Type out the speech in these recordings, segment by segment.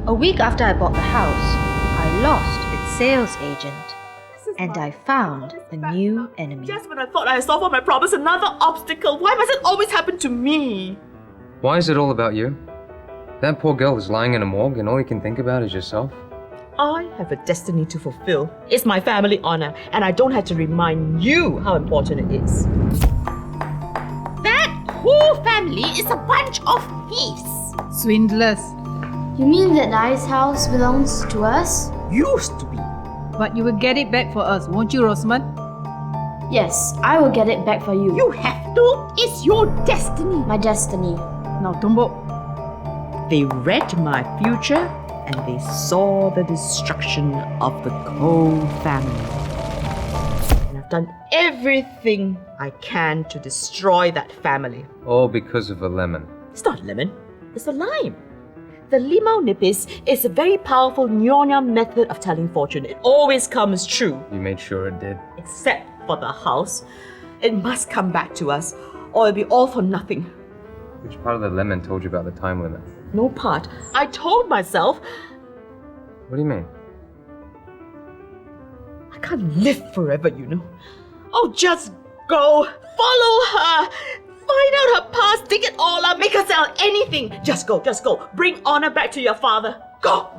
A week after I bought the house, I lost its sales agent. And I found a new enemy. Just when I thought I had solved all my problems, another obstacle. Why must it always happen to me? Why is it all about you? That poor girl is lying in a morgue and all you can think about is yourself? I have a destiny to fulfill. It's my family honor, and I don't have to remind you how important it is. That whole family is a bunch of thieves. Swindlers. You mean that nice house belongs to us? Used to be. But you will get it back for us, won't you, Rosamond? Yes, I will get it back for you. You have to. It's your destiny. My destiny. Now, Tumbo. They read my future and they saw the destruction of the Cole family. And I've done everything I can to destroy that family. All because of a lemon. It's not lemon, it's a lime. The limau nipis is a very powerful Nyonya method of telling fortune. It always comes true. You made sure it did. Except for the house. It must come back to us, or it'll be all for nothing. Which part of the lemon told you about the time limit? No part. I told myself, What do you mean? I can't live forever, you know. Oh, just go. Follow her. Find out her past. Dig it all up. Make her sell anything. Just go. Just go. Bring honor back to your father. Go.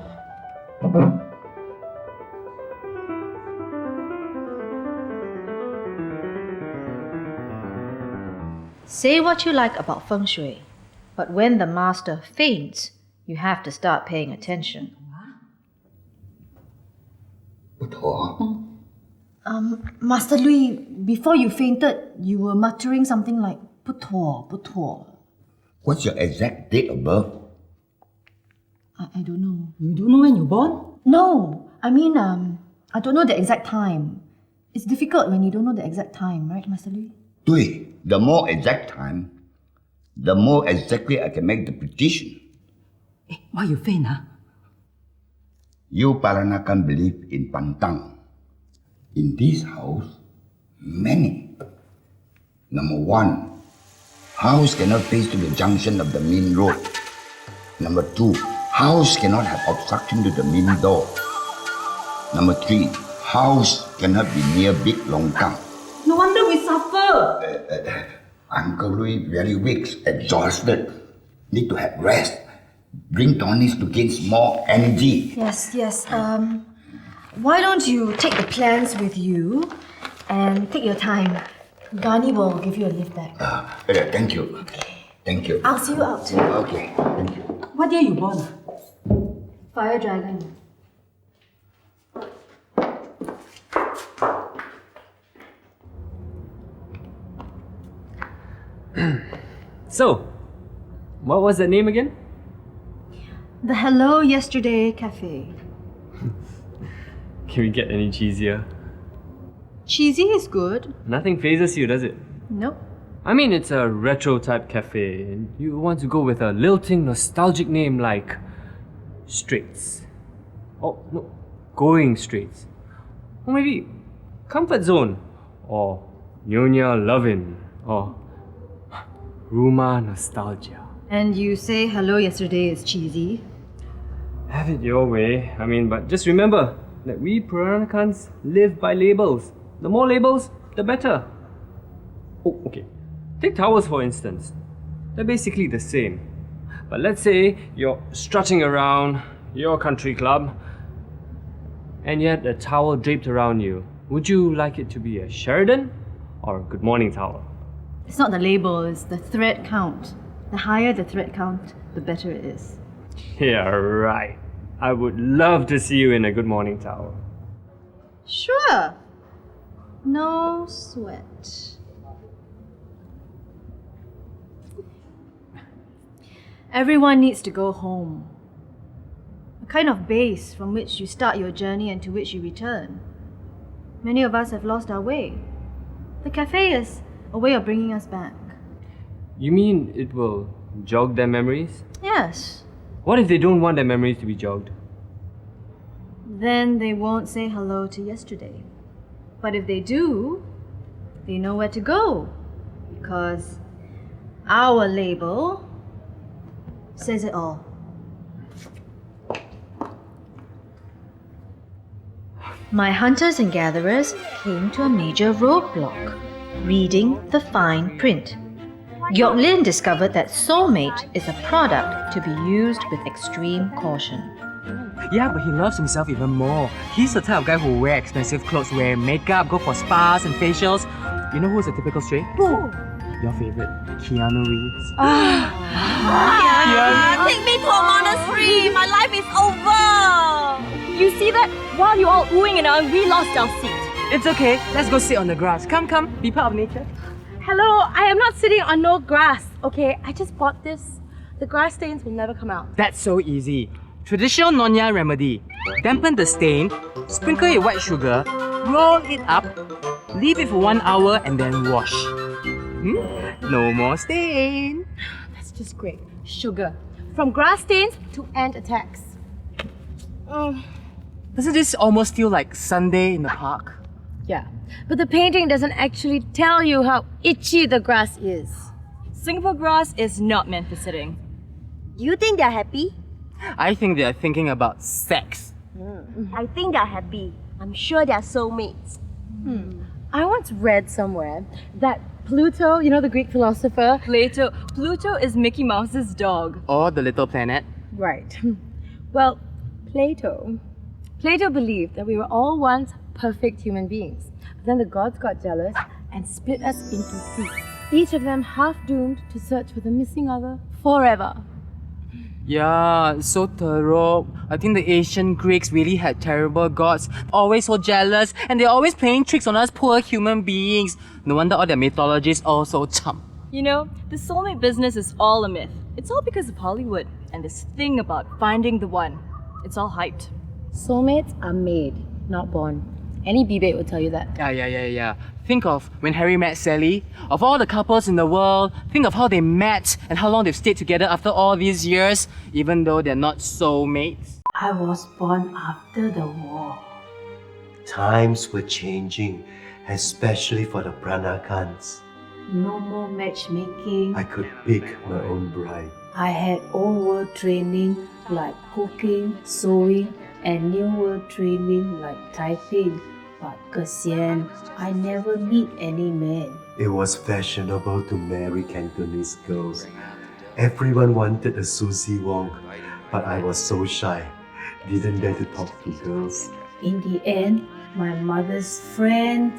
Say what you like about feng shui, but when the master faints, you have to start paying attention. Master Lui, before you fainted, you were muttering something like 不妥,不妥. What's your exact date of birth? I don't know. You don't know when you're born? No, I mean, I don't know the exact time. It's difficult when you don't know the exact time, right, Master Lui? 对, the more exact time, the more exactly I can make the prediction. Why you faint, huh? You Paranakan believe in pantang. In this house, many. Number one, house cannot face to the junction of the main road. Number two, house cannot have obstruction to the main door. Number three, house cannot be near big longkang. No wonder we suffer. Uncle Louis very weak, exhausted. Need to have rest. Drink tonics to gain more energy. Yes. Why don't you take the plans with you and take your time? Ghani will give you a lift back. Thank you. Thank you. I'll see you out. Okay, thank you. What year you born? Fire Dragon. So, what was the name again? The Hello Yesterday Cafe. Can we get any cheesier? Cheesy is good. Nothing phases you, does it? Nope. I mean, it's a retro type cafe, and you want to go with a lilting, nostalgic name like Straits. Oh, no, Going Straits. Or maybe Comfort Zone, or Nyonya Lovin', or Ruma Nostalgia. And you say hello yesterday is cheesy? Have it your way. I mean, but just remember that we Peranakans live by labels. The more labels, the better. Oh, okay. Take towels for instance. They're basically the same. But let's say you're strutting around your country club and you had a towel draped around you. Would you like it to be a Sheridan or a Good Morning towel? It's not the label, it's the thread count. The higher the thread count, the better it is. Yeah, right. I would love to see you in a Good Morning towel. Sure. No sweat. Everyone needs to go home. A kind of base from which you start your journey and to which you return. Many of us have lost our way. The cafe is a way of bringing us back. You mean it will jog their memories? Yes. What if they don't want their memories to be jogged? Then they won't say hello to yesterday. But if they do, they know where to go. Because our label says it all. My hunters and gatherers came to a major roadblock, reading the fine print. Gyok Lin discovered that soulmate is a product to be used with extreme caution. Yeah, but he loves himself even more. He's the type of guy who wear expensive clothes, wear makeup, go for spas and facials. You know who's a typical straight? Who? Your favorite, Keanu Reeves. Take me to a monastery! My life is over! You see that? While you're all oohing and ahhing, we lost our seat. It's okay. Let's go sit on the grass. Come, be part of nature. Hello, I am not sitting on no grass, okay? I just bought this. The grass stains will never come out. That's so easy. Traditional Nonyas remedy. Dampen the stain, sprinkle it with white sugar, roll it up, leave it for 1 hour and then wash. No more stain. That's just great. Sugar. From grass stains to ant attacks. Doesn't this almost feel like Sunday in the park? Yeah, but the painting doesn't actually tell you how itchy the grass is. Singapore grass is not meant for sitting. You think they're happy? I think they're thinking about sex. I think they're happy. I'm sure they're soulmates. I once read somewhere that Pluto, you know the Greek philosopher? Pluto is Mickey Mouse's dog. Or the little planet. Right. Well, Plato believed that we were all once perfect human beings. But then the gods got jealous and split us into two. Each of them half doomed to search for the missing other forever. Yeah, so thorough. I think the ancient Greeks really had terrible gods, always so jealous, and they're always playing tricks on us poor human beings. No wonder all their mythologies are so chump. You know, the soulmate business is all a myth. It's all because of Hollywood and this thing about finding the one. It's all hyped. Soulmates are made, not born. Any B-bait will tell you that. Yeah. Think of when Harry met Sally. Of all the couples in the world, think of how they met and how long they've stayed together after all these years, even though they're not soulmates. I was born after the war. Times were changing, especially for the Pranakans. No more matchmaking. I could pick my own bride. I had old world training like cooking, sewing, and new world training like typing. But Kasian, I never meet any man. It was fashionable to marry Cantonese girls. Everyone wanted a Susie Wong, but I was so shy, didn't dare to talk to girls. In the end, my mother's friend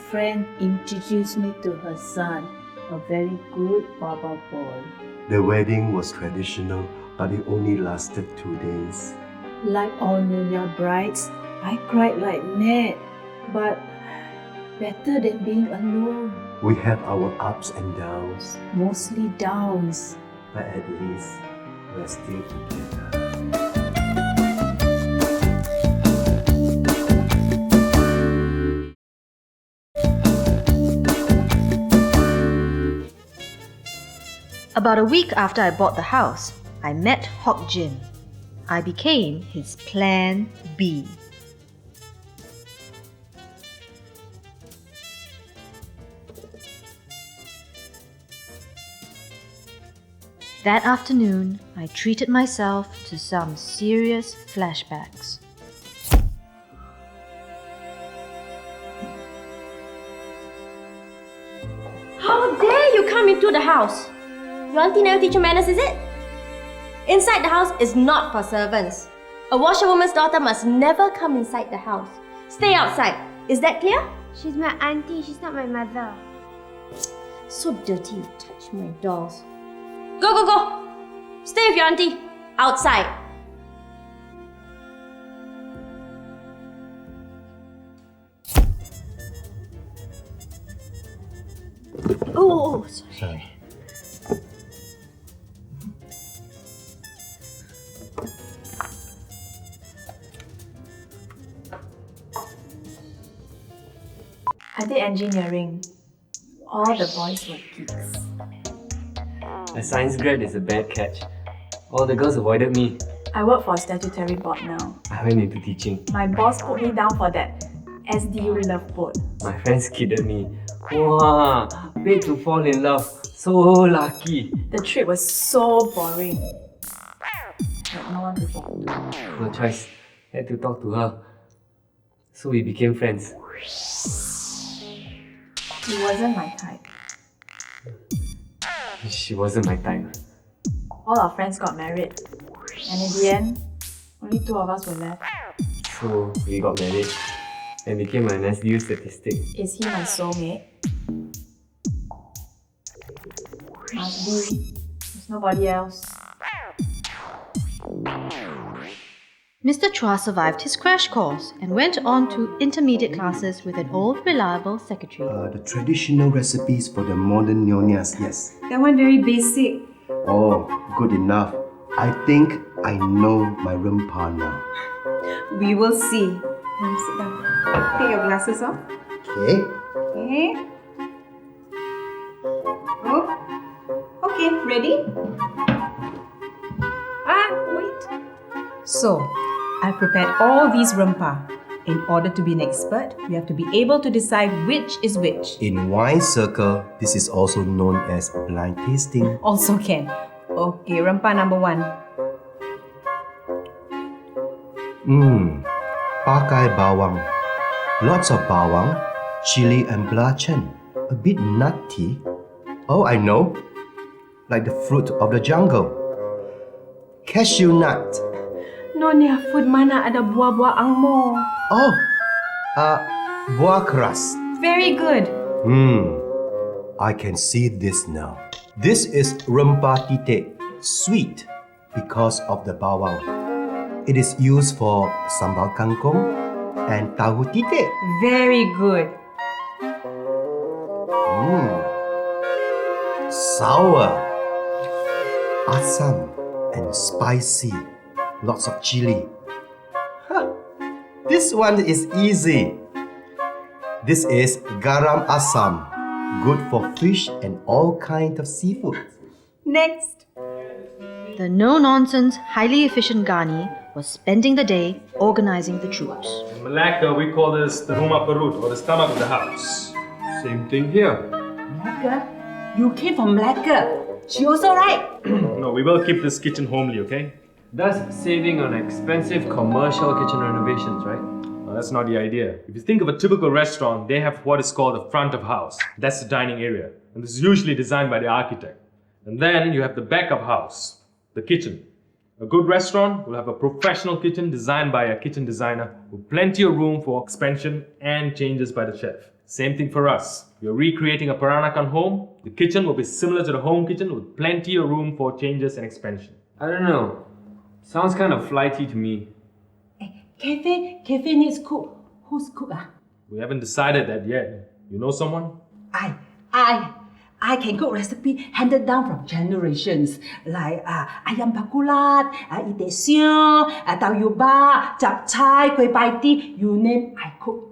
introduced me to her son, a very good Baba boy. The wedding was traditional, but it only lasted 2 days. Like all Nyonya brides, I cried like mad, but better than being alone. We have our ups and downs, Mostly downs. but at least we're still together. About a week after I bought the house, I met Hock Jin. I became his Plan B. That afternoon, I treated myself to some serious flashbacks. How dare you come into the house? Your auntie never teach you manners, is it? Inside the house is not for servants. A washerwoman's daughter must never come inside the house. Stay outside. Is that clear? She's my auntie, she's not my mother. So dirty, you touch my dolls. Go! Stay with your auntie. Outside. Oh, sorry. I did engineering. All the boys were geeks. A science grad is a bad catch. All the girls avoided me. I work for a statutory board now. I went into teaching. My boss put me down for that SDU love boat. My friends kidded me. Wow, paid to fall in love. So lucky. The trip was so boring. But no one to talk to. No choice. Had to talk to her. So we became friends. He wasn't my type. She wasn't my type. All our friends got married. And in the end, only 2 of us were left. So we got married and became an SDU statistic. Is he my soulmate? Must be. There's nobody else. Mr. Chua survived his crash course and went on to intermediate classes with an old, reliable secretary. The traditional recipes for the modern Nonyas, yes. That one very basic. Oh, good enough. I think I know my rempah now. We will see. Let me sit down. Take your glasses off. Okay. Okay. Oh. Okay, ready? Wait. So, I prepared all these rempah. In order to be an expert, you have to be able to decide which is which. In wine circle, this is also known as blind tasting. Also can. Okay, rempah number 1. Pakai bawang. Lots of bawang, chili and belacan. A bit nutty. Oh, I know. Like the fruit of the jungle. Cashew nut. Nyonya, food mana ada buah-buah angmo? Oh, buah keras. Very good. I can see this now. This is rempah titik, sweet because of the bawang. It is used for sambal kangkong and tahu titik. Very good. Sour, asam, and spicy. Lots of chili. This one is easy. This is garam asam, good for fish and all kinds of seafood. Next. The no-nonsense, highly efficient Ghani was spending the day organizing the troops. In Malacca, we call this the rumah perut, or the stomach of the house. Same thing here. Malacca? You came from Malacca. She also right? No, we will keep this kitchen homely, okay? Thus saving on expensive commercial kitchen renovations, right? Well, that's not the idea. If you think of a typical restaurant, they have what is called the front of house. That's the dining area. And this is usually designed by the architect. And then you have the back of house, the kitchen. A good restaurant will have a professional kitchen designed by a kitchen designer with plenty of room for expansion and changes by the chef. Same thing for us. You're recreating a Peranakan home. The kitchen will be similar to the home kitchen with plenty of room for changes and expansion. I don't know. Sounds kind of flighty to me. Cafe needs cook. Who's cook? We haven't decided that yet. You know someone? I can cook recipe handed down from generations like ayam bakulat, ite siong, tau yuba, japchae, kueh pai ti, you name I cook.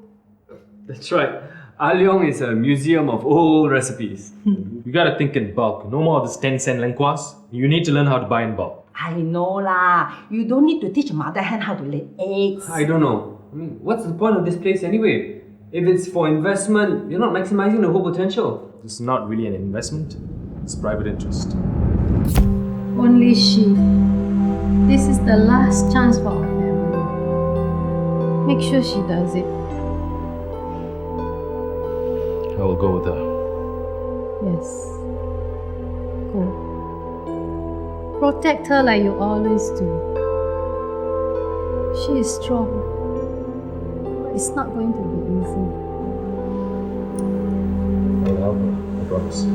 That's right. Ah Liong is a museum of old recipes. You gotta think in bulk. No more of this 10-cent lengquas. You need to learn how to buy in bulk. I know lah. You don't need to teach a mother hen how to lay eggs. I don't know. I mean, what's the point of this place anyway? If it's for investment, you're not maximizing the whole potential. It's not really an investment. It's private interest. Only she. This is the last chance for our family. Make sure she does it. I will go with her. Yes. Go. Protect her like you always do. She is strong. But it's not going to be easy. I'll help her, I promise.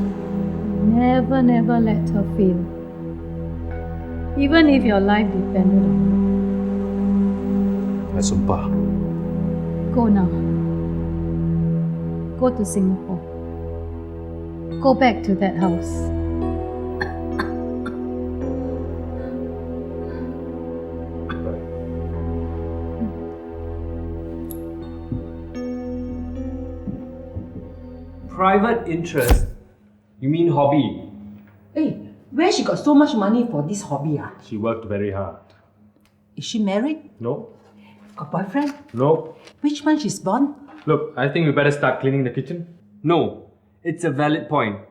Never let her fail. Even if your life depended on I sumpah. it. Go now. Go to Singapore. Go back to that house. Private interest? You mean hobby? Hey, where she got so much money for this hobby? She worked very hard. Is she married? No? Got boyfriend? No? Which month she's born? Look, I think we better start cleaning the kitchen. No, it's a valid point.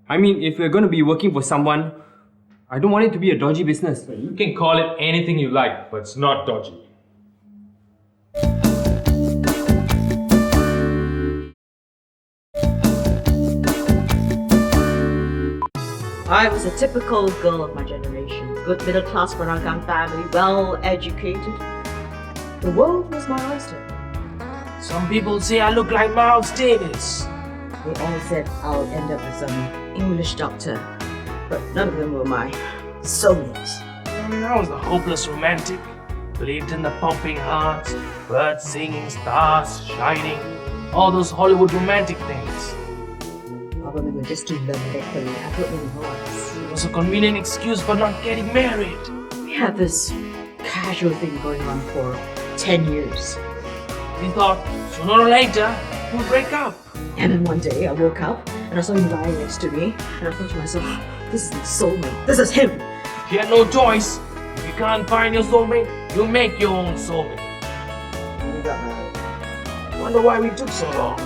I mean, if we're going to be working for someone, I don't want it to be a dodgy business. You can call it anything you like, but it's not dodgy. I was a typical girl of my generation. Good middle-class Peranakan family, well-educated. The world was my oyster. Some people say I look like Miles Davis. They all said I'll end up as some English doctor, but none of them were my soulmates. I was the hopeless romantic. Believed in the pumping hearts, birds singing, stars shining, all those Hollywood romantic things. Probably were just too lovely for me. I put them hearts. It was a convenient excuse for not getting married. We had this casual thing going on for 10 years. We thought sooner or later we'll break up. And then one day I woke up and I saw him lying next to me, and I thought to myself, this is my soulmate. This is him. You had no choice. If you can't find your soulmate, you make your own soulmate. And we got married. Wonder why we took so long.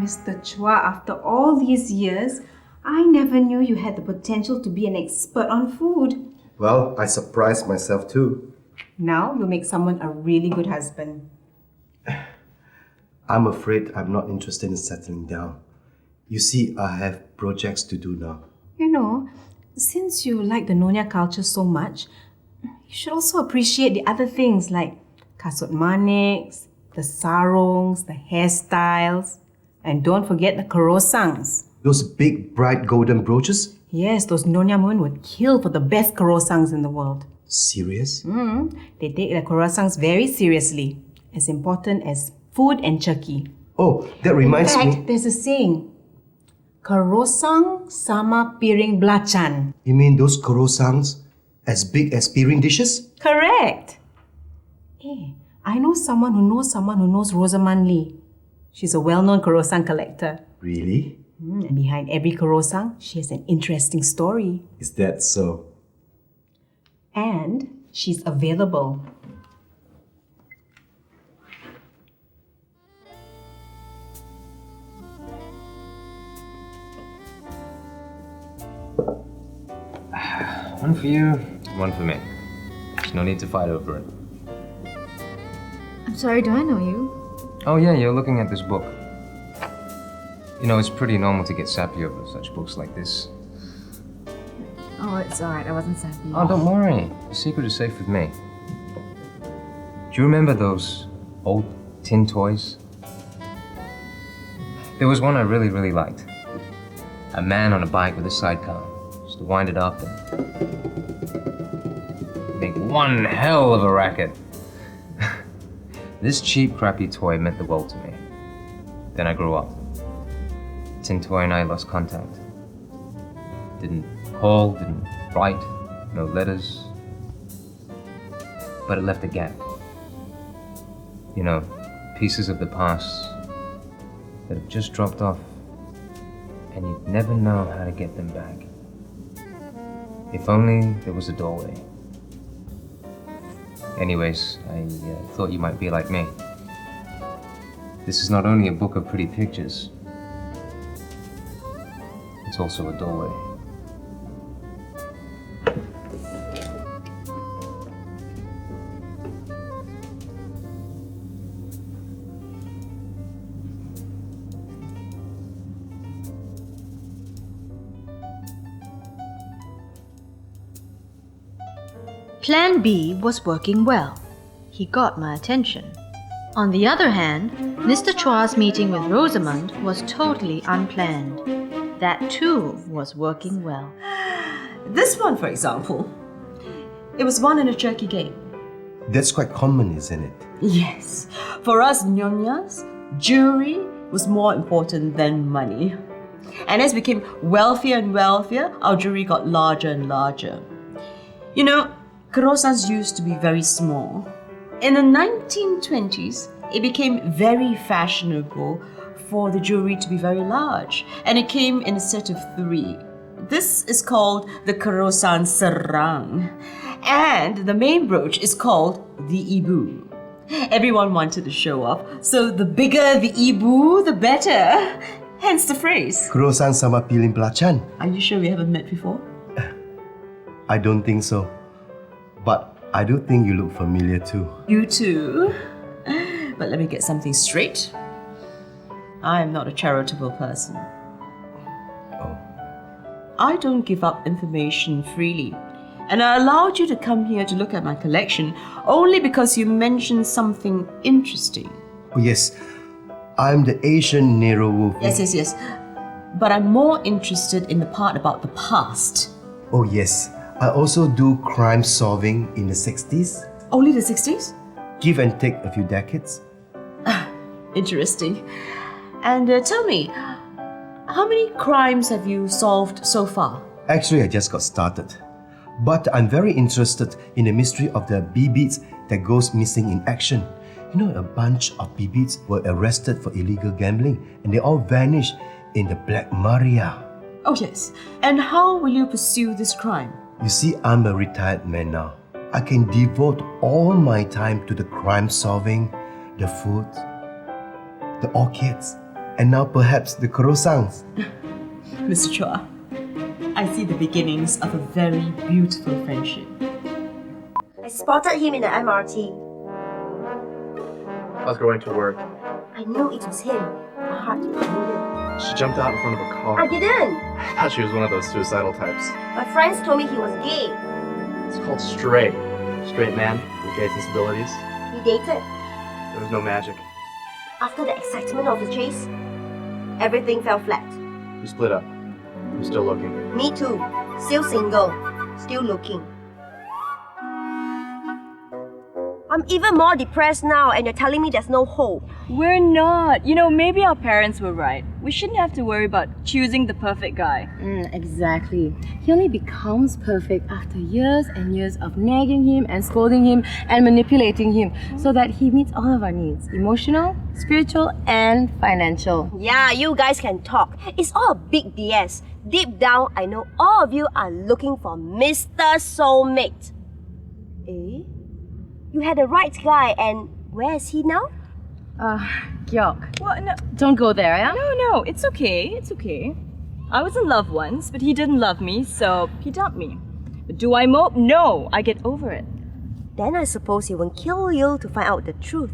Mr. Chua, after all these years, I never knew you had the potential to be an expert on food. Well, I surprised myself too. Now you'll make someone a really good husband. I'm afraid I'm not interested in settling down. You see, I have projects to do now. You know, since you like the Nyonya culture so much, you should also appreciate the other things like kasut maniks, the sarongs, the hairstyles, and don't forget the kerongsangs. Those big, bright golden brooches? Yes, those Nyonya women would kill for the best kerongsangs in the world. Serious? They take their kerongsangs very seriously, as important as food and turkey. Oh, that reminds In fact, me. there's a saying, kerongsang sama piring belacan. You mean those kerongsangs as big as piring dishes? Correct. Hey, I know someone who knows Rosamund Lee. She's a well-known kerongsang collector. Really? And behind every kerongsang, she has an interesting story. Is that so? And she's available. One for you, one for me. There's no need to fight over it. I'm sorry, do I know you? Oh yeah, you're looking at this book. You know, it's pretty normal to get sappy over such books like this. Oh, it's alright, I wasn't sappy. Oh, don't worry. The secret is safe with me. Do you remember those old tin toys? There was one I really liked. A man on a bike with a sidecar. Just to wind it up and make one hell of a racket. This cheap, crappy toy meant the world to me. Then I grew up. Tin toy and I lost contact. Didn't call, didn't write, no letters. But it left a gap. You know, pieces of the past that have just dropped off, and you'd never know how to get them back. If only there was a doorway. Anyways, I thought you might be like me. This is not only a book of pretty pictures, it's also a doorway. Plan B was working well. He got my attention. On the other hand, Mr. Chua's meeting with Rosamund was totally unplanned. That too was working well. This one, for example, it was won in a turkey game. That's quite common, isn't it? Yes. For us Nonyas, jewelry was more important than money. And as we became wealthier and wealthier, our jewelry got larger and larger. You know, kerongsangs used to be very small. In the 1920s, it became very fashionable for the jewelry to be very large, and it came in a set of 3. This is called the kerongsang serang, and the main brooch is called the ibu. Everyone wanted to show off, so the bigger the ibu, the better. Hence the phrase. Kerongsang sama piring belacan. Are you sure we haven't met before? I don't think so. But I do think you look familiar too. You too. But let me get something straight. I am not a charitable person. I don't give up information freely. And I allowed you to come here to look at my collection only because you mentioned something interesting. Oh, yes. I'm the Asian Nero Wolf. Yes. But I'm more interested in the part about the past. Oh, yes. I also do crime solving in the 60s. Only the 60s? Give and take a few decades. Interesting. And tell me, how many crimes have you solved so far? Actually, I just got started. But I'm very interested in the mystery of the B-beats that goes missing in action. You know, a bunch of B-beats were arrested for illegal gambling and they all vanished in the Black Maria. Oh yes. And how will you pursue this crime? You see, I'm a retired man now. I can devote all my time to the crime solving, the food, the orchids, and now perhaps the kerongsangs. Mr. Chua, I see the beginnings of a very beautiful friendship. I spotted him in the MRT. I was going to work. I knew it was him. My heart pounded. She jumped out in front of a car. I didn't. I thought she was one of those suicidal types. My friends told me he was gay. It's called straight. Straight man with gay sensibilities. He dated. There was no magic. After the excitement of the chase, everything fell flat. We split up. I'm still looking. Me too. Still single. Still looking. I'm even more depressed now, and you're telling me there's no hope. We're not. You know, maybe our parents were right. We shouldn't have to worry about choosing the perfect guy. Exactly. He only becomes perfect after years and years of nagging him and scolding him and manipulating him so that he meets all of our needs. Emotional, spiritual, and financial. Yeah, you guys can talk. It's all a big DS. Deep down, I know all of you are looking for Mr. Soulmate. Eh? You had the right guy, and where is he now? Gyok. What? No. Don't go there, yeah? No, it's okay. It's okay. I was in love once, but he didn't love me, so he dumped me. But do I mope? No, I get over it. Then I suppose he won't kill you to find out the truth.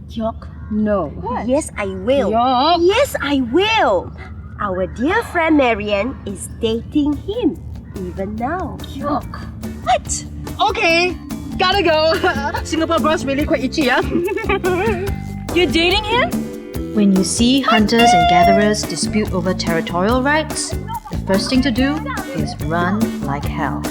Gyok, no. What? Yes, I will. Gyok. Yes, I will. Our dear friend Marianne is dating him, even now. Gyok. What? Okay, gotta go. Singapore bros really quite itchy, yeah? You're dating him? When you see hunters and gatherers dispute over territorial rights, the first thing to do is run like hell.